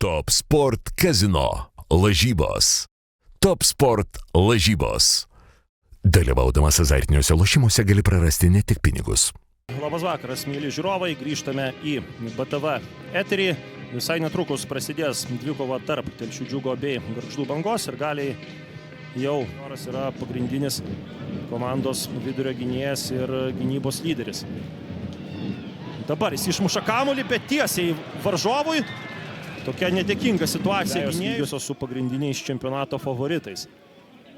Top Sport Casino lažybos. Top Sport lažybos. Dalyvaudamas azartiniuose lošimuose gali prarasti ne tik pinigus. Labas vakaras, mėly žiūrovai, grįžtame į BTV eterį. Visai netrukus prasidės dvikova tarp Telšių Džiugo bei Gargždų Bangos ir galiai jau Joras yra pagrindinis komandos vidurio gynėjas ir gynybos lyderis. Dabar jis išmuša kamuolį, bet tiesiai varžovui. Tokia nedėkinga situacija gynėjus su pagrindiniais čempionato favoritais.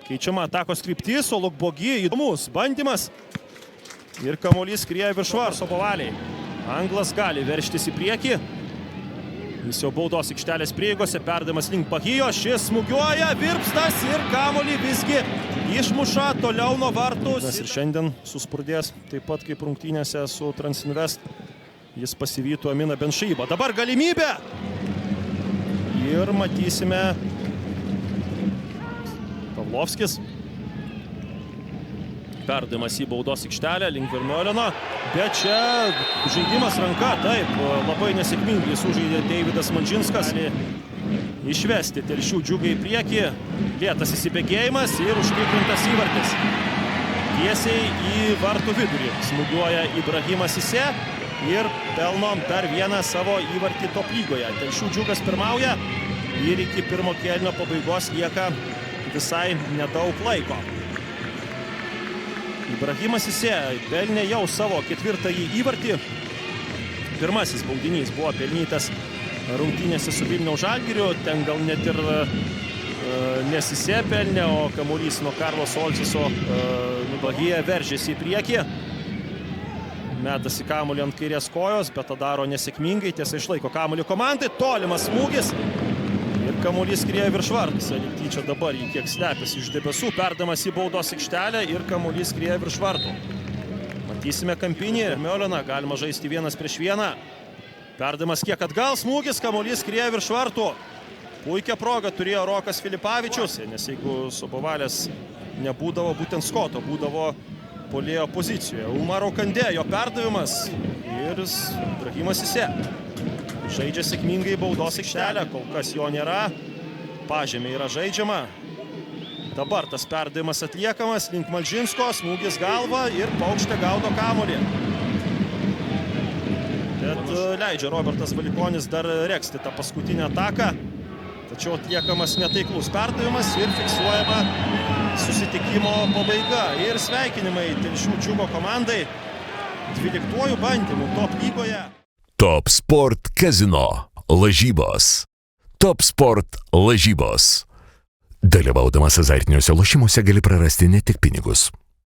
Keičiama atakos kryptis, o Lukbogi įdomus bandymas. Ir kamuolys skrieja virš varso povaliai. Anglas gali veržtis į priekį. Jis jau baudos aikštelės prieigose, perdamas link Bahijo. Šis smūgiuoja, virpstas ir kamuolį visgi išmuša toliau nuo vartų. Ir šiandien suspurdės taip pat kaip rungtynėse su Transinvest. Jis pasivytų Aminą Benšaibą. Dabar galimybė. Ir matysime Pavlovskis. Perdavimas į baudos aikštelę link Vermiolino. Bet čia žaidimas ranka, taip, labai nesėkmingai sužaidė Deividas Manžinskas. Išvesti Telšių Džiugą į priekį. Lėtas įsibėgėjimas ir užtikrintas įvartis. Tiesiai į vartų vidurį smūgiuoja Ibrahimas Sise ir pelno dar vieną savo įvartį top lygoje. Telšių Džiugas pirmauja ir iki pirmo kėlinio pabaigos lieka visai nedaug laiko. Ibrahimas Sise pelnė jau savo ketvirtąjį įvartį. Pirmasis baudinys buvo pelnytas rungtynėse su Vilniaus Žalgiriu. Ten gal net ir ne Sise pelnė, o kamuolys nuo Karlos Olciso Bahija veržėsi į priekį. Metasi kamuolį ant kairės kojos, bet tą daro nesėkmingai. Tiesa išlaiko kamuolį komandai. Tolimas smūgis. Ir kamuolys skrieja virš vartus. Liktyčia dabar jį kiek slepiasi iš debesų. Perdamas į baudos aikštelę ir kamuolys skrieja virš vartų. Matysime kampinį. Vermioliną galima žaisti 1-1. Perdamas kiek atgal. Smūgis, kamuolys skrieja virš vartų. Puikia proga turėjo Rokas Filipavičius. Nes jeigu Sobovalės nebūdavo būtent Skoto, būdavo puolėjo pozicijoje. Umaro Kandė, jo perdavimas ir Ibrahimas Sise. Žaidžia sėkmingai baudos aikštelę, kol kas jo nėra. Pažemė yra žaidžiama. Dabar tas perdavimas atliekamas link Malžinsko, smūgis galva ir Paukštė gaudo kamuolį. Bet leidžia Robertas Valikonis dar regzti tą paskutinę ataką. Tačiau atliekamas netaiklus perdavimas ir fiksuojama susitikimo pabaiga. Ir sveikinimai Telšių Džiugo komandai 12 bandymų top lygoje. Top Sport Casino lažybos. Top Sport lažybos. Dalyvaudamas azartiniuose lošimuose gali prarasti ne tik pinigus.